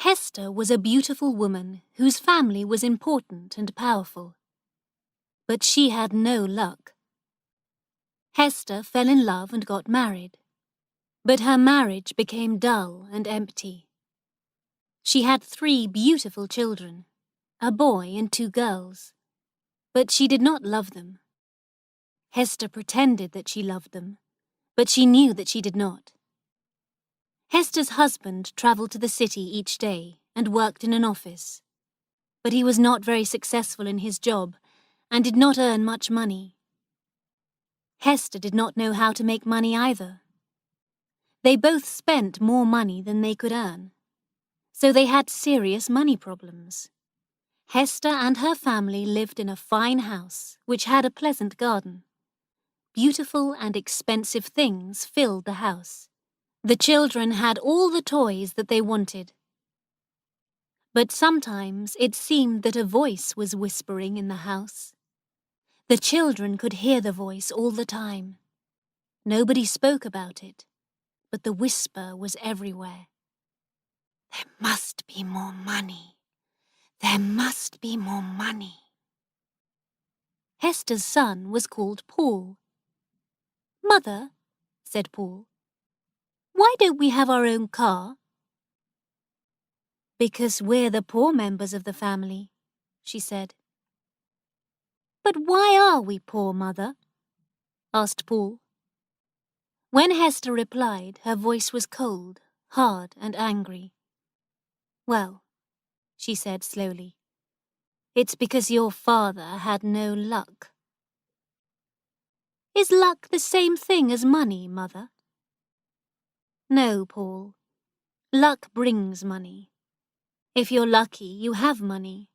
Hester was a beautiful woman whose family was important and powerful. But she had no luck. Hester fell in love and got married, but her marriage became dull and empty. She had 3 beautiful children, a boy and 2 girls, but she did not love them. Hester pretended that she loved them, but she knew that she did not. Hester's husband travelled to the city each day and worked in an office, but he was not very successful in his job and did not earn much money. Hester did not know how to make money either. They both spent more money than they could earn, so they had serious money problems. Hester and her family lived in a fine house which had a pleasant garden. Beautiful and expensive things filled the house. The children had all the toys that they wanted. But sometimes it seemed that a voice was whispering in the house. The children could hear the voice all the time. Nobody spoke about it, but the whisper was everywhere. There must be more money. There must be more money. Hester's son was called Paul. "Mother," said Paul, "why don't we have our own car?" "Because we're the poor members of the family," she said. "But why are we poor, Mother?" asked Paul. When Hester replied, her voice was cold, hard, and angry. "Well," she said slowly, "it's because your father had no luck." "Is luck the same thing as money, Mother?" "No, Paul. Luck brings money. If you're lucky, you have money.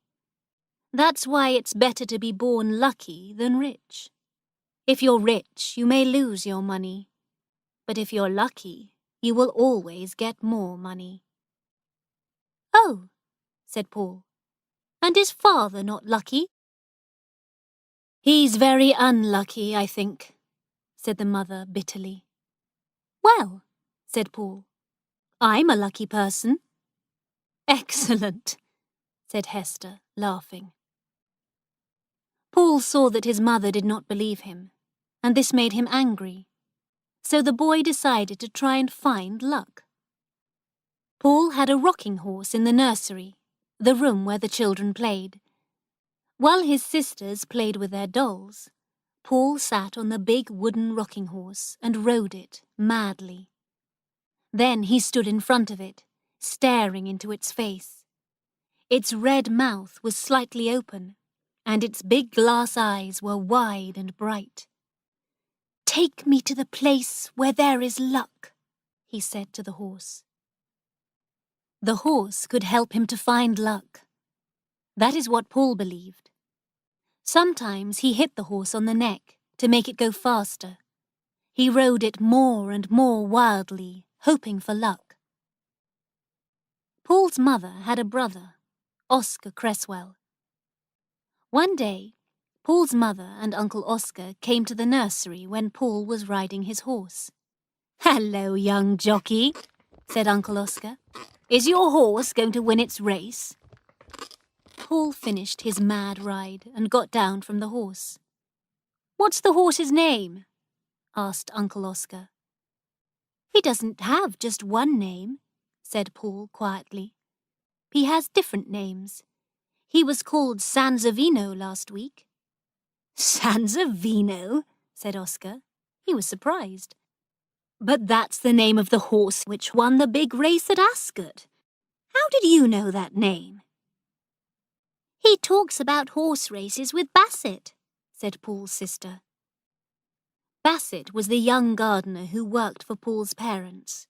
That's why it's better to be born lucky than rich. If you're rich, you may lose your money. But if you're lucky, you will always get more money." "Oh," said Paul, "and is father not lucky?" "He's very unlucky, I think," said the mother bitterly. "Well," said Paul, "I'm a lucky person." "Excellent," said Hester, laughing. Paul saw that his mother did not believe him, and this made him angry. So the boy decided to try and find luck. Paul had a rocking horse in the nursery, the room where the children played. While his sisters played with their dolls, Paul sat on the big wooden rocking horse and rode it madly. Then he stood in front of it, staring into its face. Its red mouth was slightly open, and its big glass eyes were wide and bright. "Take me to the place where there is luck," he said to the horse. The horse could help him to find luck. That is what Paul believed. Sometimes he hit the horse on the neck to make it go faster. He rode it more and more wildly, hoping for luck. Paul's mother had a brother, Oscar Cresswell. One day, Paul's mother and Uncle Oscar came to the nursery when Paul was riding his horse. "Hello, young jockey," said Uncle Oscar. "Is your horse going to win its race?" Paul finished his mad ride and got down from the horse. "What's the horse's name?" asked Uncle Oscar. "He doesn't have just one name," said Paul quietly. "He has different names. He was called Sansovino last week." "Sansovino?" said Oscar. He was surprised. "But that's the name of the horse which won the big race at Ascot. How did you know that name?" "He talks about horse races with Bassett," said Paul's sister. Bassett was the young gardener who worked for Paul's parents.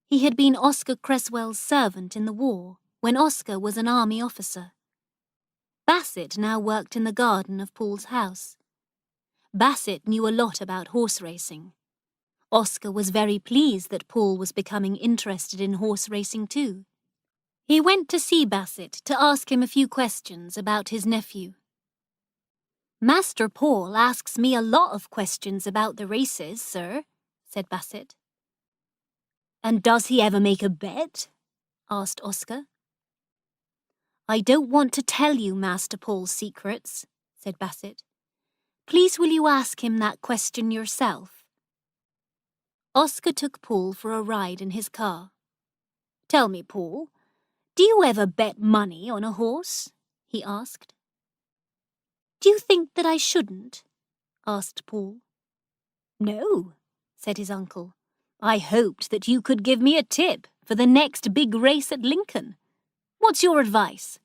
He had been Oscar Cresswell's servant in the war, when Oscar was an army officer. Bassett now worked in the garden of Paul's house. Bassett knew a lot about horse racing. Oscar was very pleased that Paul was becoming interested in horse racing too. He went to see Bassett to ask him a few questions about his nephew. "Master Paul asks me a lot of questions about the races, sir," said Bassett. "And does he ever make a bet?" asked Oscar. I don't want to tell you Master Paul's secrets, said Basset. Please will you ask him that question yourself? Oscar took Paul for a ride in his car. Tell me, Paul, do you ever bet money on a horse? He asked. Do you think that I shouldn't? Asked Paul. No, said his uncle. I hoped that you could give me a tip for the next big race at Lincoln. What's your advice?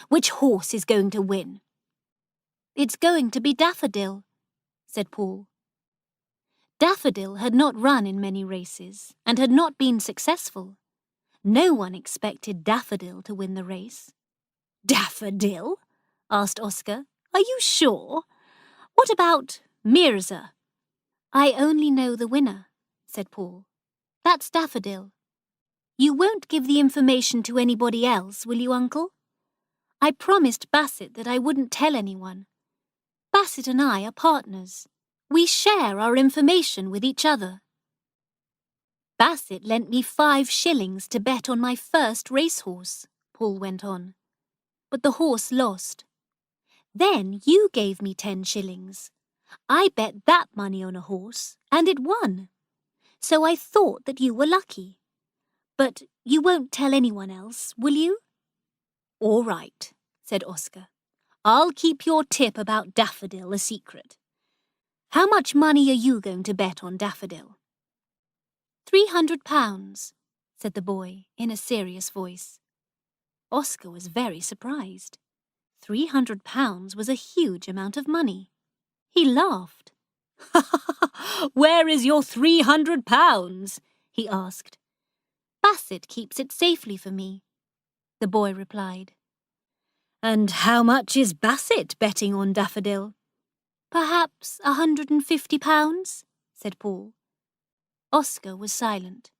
Which horse is going to win? It's going to be Daffodil, said Paul. Daffodil had not run in many races and had not been successful. No one expected Daffodil to win the race. Daffodil? Asked Oscar. Are you sure? What about Mirza? I only know the winner, said Paul. That's Daffodil. You won't give the information to anybody else, will you, Uncle? I promised Basset that I wouldn't tell anyone. Basset and I are partners. We share our information with each other. Basset lent me 5 shillings to bet on my first racehorse, Paul went on. But the horse lost. Then you gave me 10 shillings. I bet that money on a horse, and it won. So I thought that you were lucky. But you won't tell anyone else, will you? All right, said Oscar. I'll keep your tip about Daffodil a secret. How much money are you going to bet on Daffodil? £300, said the boy in a serious voice. Oscar was very surprised. £300 was a huge amount of money. He laughed. Where is your £300? He asked. Basset keeps it safely for me, the boy replied. And how much is Basset betting on Daffodil? Perhaps £150, said Paul. Oscar was silent.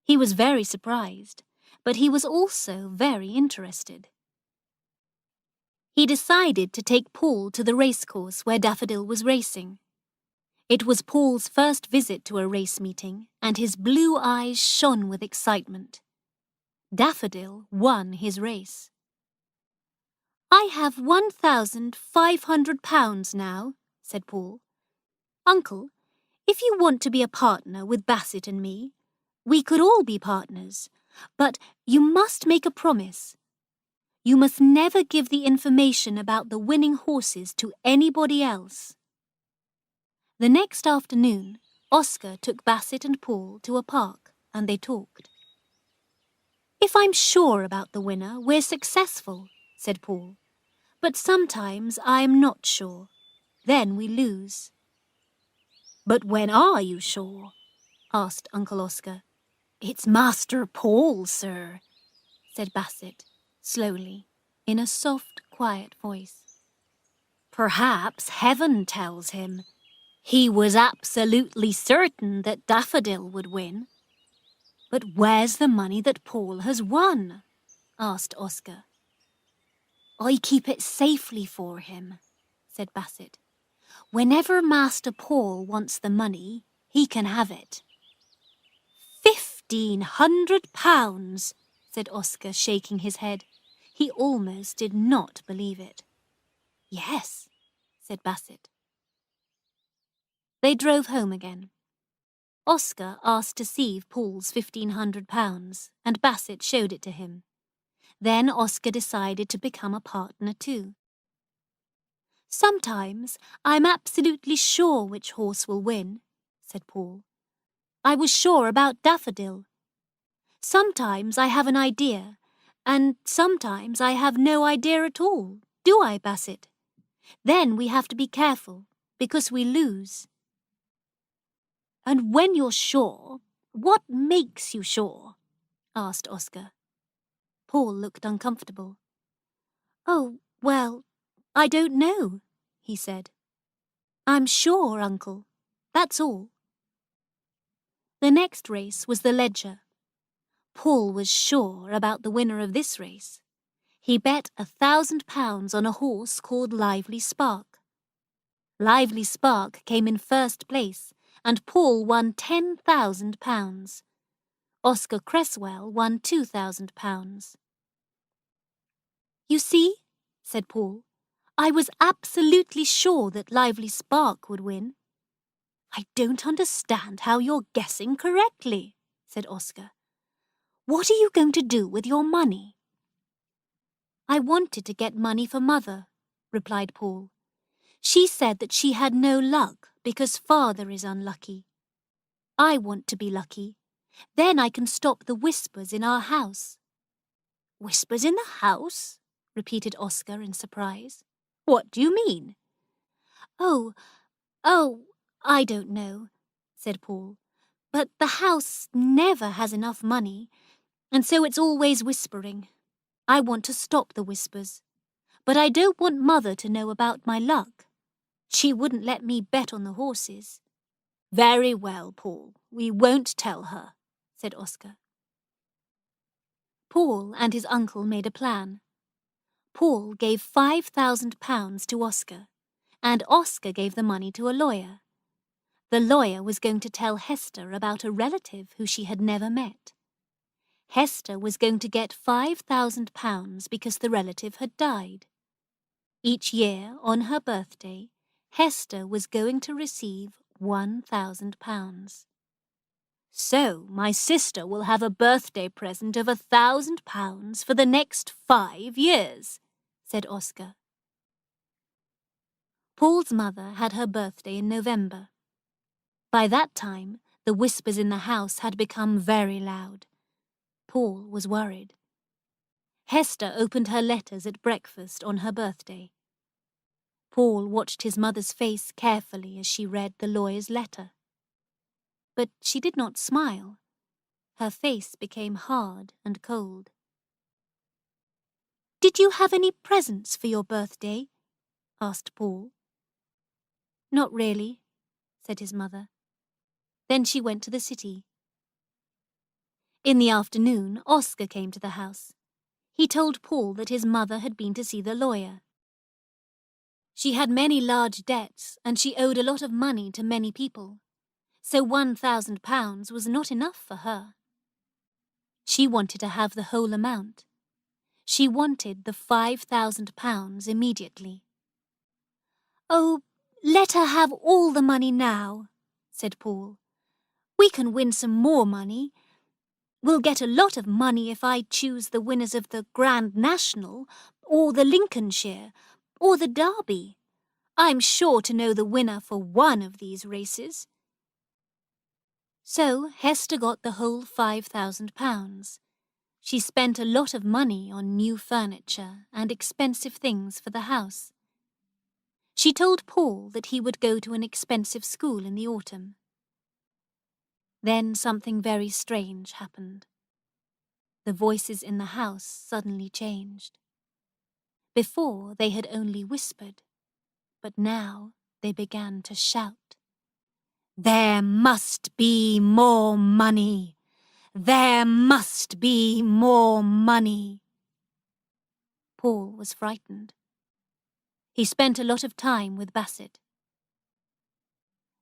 He was very surprised, but he was also very interested. He decided to take Paul to the racecourse where Daffodil was racing. It was Paul's first visit to a race meeting, and his blue eyes shone with excitement. Daffodil won his race. I have £1,500 now, said Paul. Uncle, if you want to be a partner with Basset and me, we could all be partners, but you must make a promise. You must never give the information about the winning horses to anybody else. The next afternoon, Oscar took Basset and Paul to a park, and they talked. If I'm sure about the winner, we're successful, said Paul. But sometimes I am not sure. Then we lose. But when are you sure? Asked Uncle Oscar. It's Master Paul, sir, said Basset, slowly, in a soft, quiet voice. Perhaps heaven tells him. He was absolutely certain that Daffodil would win. But where's the money that Paul has won? Asked Oscar. I keep it safely for him, said Basset. Whenever Master Paul wants the money, he can have it. £1,500, said Oscar, shaking his head. He almost did not believe it. Yes, said Basset. They drove home again. Oscar asked to see Paul's £1,500, and Basset showed it to him. Then Oscar decided to become a partner too. Sometimes I'm absolutely sure which horse will win, said Paul. I was sure about Daffodil. Sometimes I have an idea, and sometimes I have no idea at all, do I, Basset? Then we have to be careful, because we lose. And when you're sure, what makes you sure? Asked Oscar. Paul looked uncomfortable. Oh, well, I don't know, he said. I'm sure, Uncle. That's all. The next race was the Ledger. Paul was sure about the winner of this race. He bet £1,000 on a horse called Lively Spark. Lively Spark came in first place, and Paul won £10,000. Oscar Cresswell won £2,000. You see, said Paul, I was absolutely sure that Lively Spark would win. I don't understand how you're guessing correctly, said Oscar. What are you going to do with your money? I wanted to get money for Mother, replied Paul. She said that she had no luck because Father is unlucky. I want to be lucky. Then I can stop the whispers in our house. Whispers in the house? Repeated Oscar in surprise. What do you mean? Oh, I don't know, said Paul. But the house never has enough money, and so it's always whispering. I want to stop the whispers, but I don't want Mother to know about my luck. She wouldn't let me bet on the horses. Very well, Paul, we won't tell her, said Oscar. Paul and his uncle made a plan. Paul gave £5,000 to Oscar, and Oscar gave the money to a lawyer. The lawyer was going to tell Hester about a relative who she had never met. Hester was going to get £5,000 because the relative had died. Each year, on her birthday, Hester was going to receive £1,000. So my sister will have a birthday present of £1,000 for the next 5 years, said Oscar. Paul's mother had her birthday in November. By that time, the whispers in the house had become very loud. Paul was worried. Hester opened her letters at breakfast on her birthday. Paul watched his mother's face carefully as she read the lawyer's letter. But she did not smile. Her face became hard and cold. Did you have any presents for your birthday? Asked Paul. Not really, said his mother. Then she went to the city. In the afternoon, Oscar came to the house. He told Paul that his mother had been to see the lawyer. She had many large debts, and she owed a lot of money to many people, so £1,000 was not enough for her. She wanted to have the whole amount. She wanted the £5,000 immediately. Oh, let her have all the money now, said Paul. We can win some more money. We'll get a lot of money if I choose the winners of the Grand National, or the Lincolnshire, or the Derby. I'm sure to know the winner for one of these races. So Hester got the whole £5,000. She spent a lot of money on new furniture and expensive things for the house. She told Paul that he would go to an expensive school in the autumn. Then something very strange happened. The voices in the house suddenly changed. Before they had only whispered, but now they began to shout. There must be more money! There must be more money! Paul was frightened. He spent a lot of time with Bassett.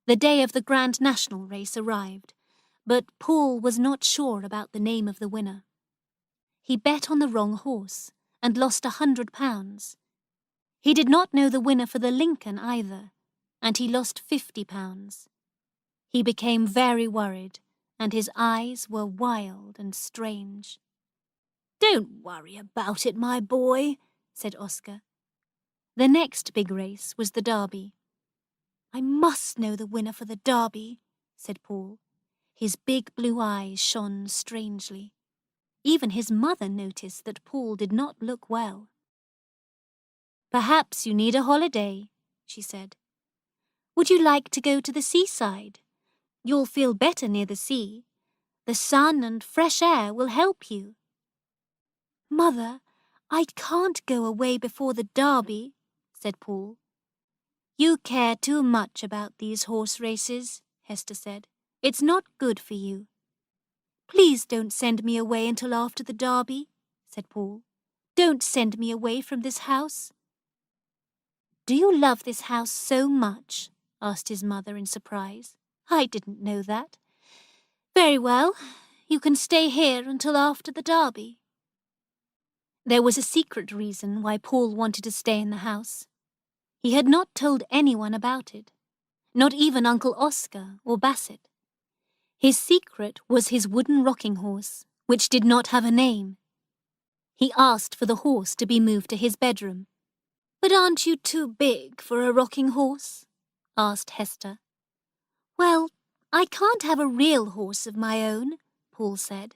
The day of the Grand National race arrived, but Paul was not sure about the name of the winner. He bet on the wrong horse and lost £100. He did not know the winner for the Lincoln either, and he lost £50. He became very worried, and his eyes were wild and strange. Don't worry about it, my boy, said Oscar. The next big race was the Derby. I must know the winner for the Derby, said Paul. His big blue eyes shone strangely. Even his mother noticed that Paul did not look well. Perhaps you need a holiday, she said. Would you like to go to the seaside? You'll feel better near the sea. The sun and fresh air will help you. Mother, I can't go away before the Derby, said Paul. You care too much about these horse races, Hester said. It's not good for you. Please don't send me away until after the Derby, said Paul. Don't send me away from this house. Do you love this house so much? Asked his mother in surprise. I didn't know that. Very well, you can stay here until after the Derby. There was a secret reason why Paul wanted to stay in the house. He had not told anyone about it, not even Uncle Oscar or Bassett. His secret was his wooden rocking horse, which did not have a name. He asked for the horse to be moved to his bedroom. "But aren't you too big for a rocking horse?" asked Hester. "Well, I can't have a real horse of my own," Paul said,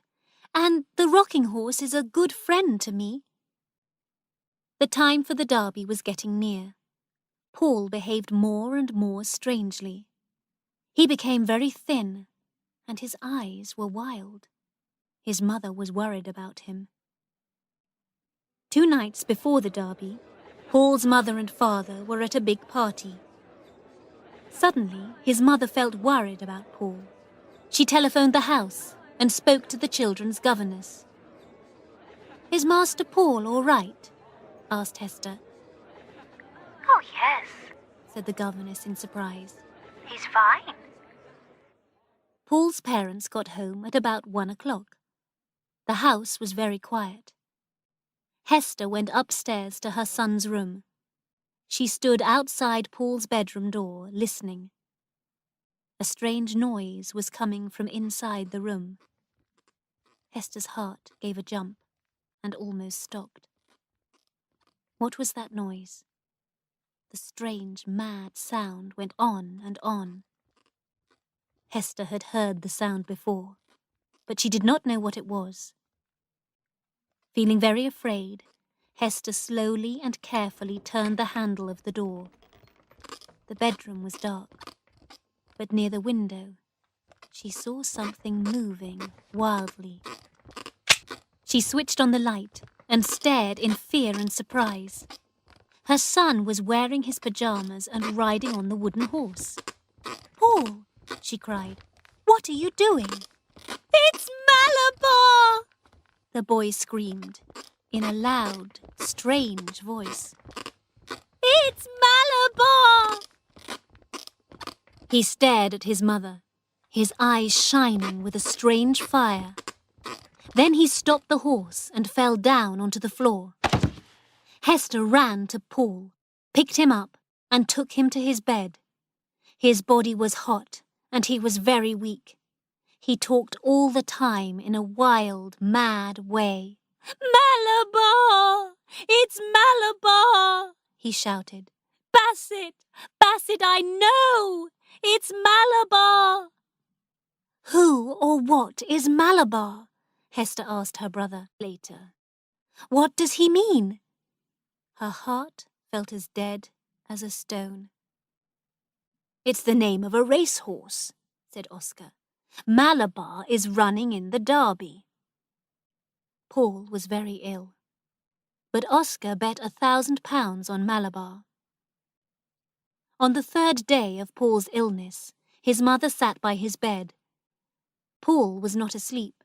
"and the rocking horse is a good friend to me." The time for the derby was getting near. Paul behaved more and more strangely. He became very thin, and his eyes were wild. His mother was worried about him. 2 nights before the derby, Paul's mother and father were at a big party. Suddenly, his mother felt worried about Paul. She telephoned the house and spoke to the children's governess. "Is Master Paul all right?" asked Hester. "Oh, yes," said the governess in surprise. "he's fine." Paul's parents got home at about 1 o'clock. The house was very quiet. Hester went upstairs to her son's room. She stood outside Paul's bedroom door, listening. A strange noise was coming from inside the room. Hester's heart gave a jump and almost stopped. What was that noise? The strange, mad sound went on and on. Hester had heard the sound before, but she did not know what it was. Feeling very afraid, Hester slowly and carefully turned the handle of the door. The bedroom was dark, but near the window, she saw something moving wildly. She switched on the light and stared in fear and surprise. Her son was wearing his pajamas and riding on the wooden horse. "Paul," she cried, "what are you doing?" "It's Malabar!" the boy screamed, in a loud, strange voice. "It's Malabar!" He stared at his mother, his eyes shining with a strange fire. Then he stopped the horse and fell down onto the floor. Hester ran to Paul, picked him up, and took him to his bed. His body was hot, and he was very weak. He talked all the time in a wild, mad way. "Malabar! It's Malabar!" he shouted. "Bassett! Bassett, I know! It's Malabar!" "Who or what is Malabar?" Hester asked her brother later. "What does he mean?" Her heart felt as dead as a stone. "It's the name of a racehorse," said Oscar. "Malabar is running in the derby." Paul was very ill, but Oscar bet £1,000 on Malabar. On the 3rd day of Paul's illness, his mother sat by his bed. Paul was not asleep,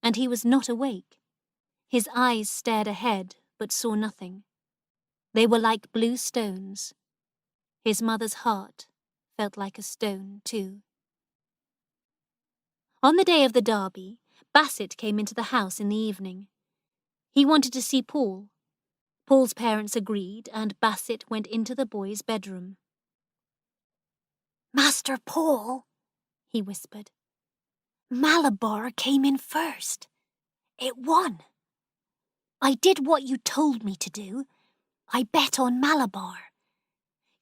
and he was not awake. His eyes stared ahead, but saw nothing. They were like blue stones. His mother's heart felt like a stone, too. On the day of the derby, Bassett came into the house in the evening. He wanted to see Paul. Paul's parents agreed, and Bassett went into the boy's bedroom. "Master Paul," he whispered, "Malabar came in first. It won. I did what you told me to do. I bet on Malabar.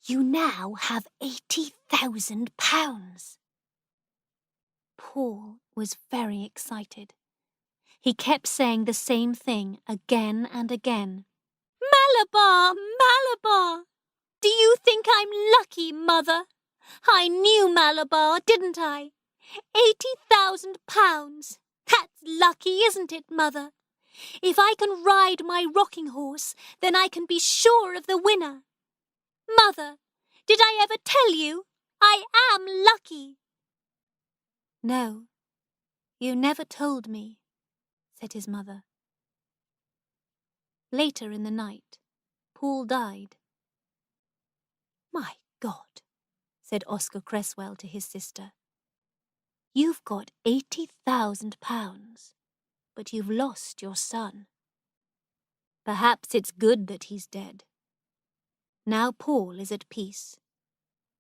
You now have £80,000. Paul was very excited. He kept saying the same thing again and again. "Malabar! Malabar! Do you think I'm lucky, Mother? I knew Malabar, didn't I? £80,000. That's lucky, isn't it, Mother? If I can ride my rocking horse, then I can be sure of the winner. Mother, did I ever tell you? I am lucky." "No, you never told me," said his mother. Later in the night, Paul died. "My God," said Oscar Cresswell to his sister. "You've got £80,000, but you've lost your son." Perhaps it's good that he's dead. Now Paul is at peace.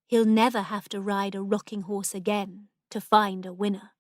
He'll never have to ride a rocking horse again to find a winner.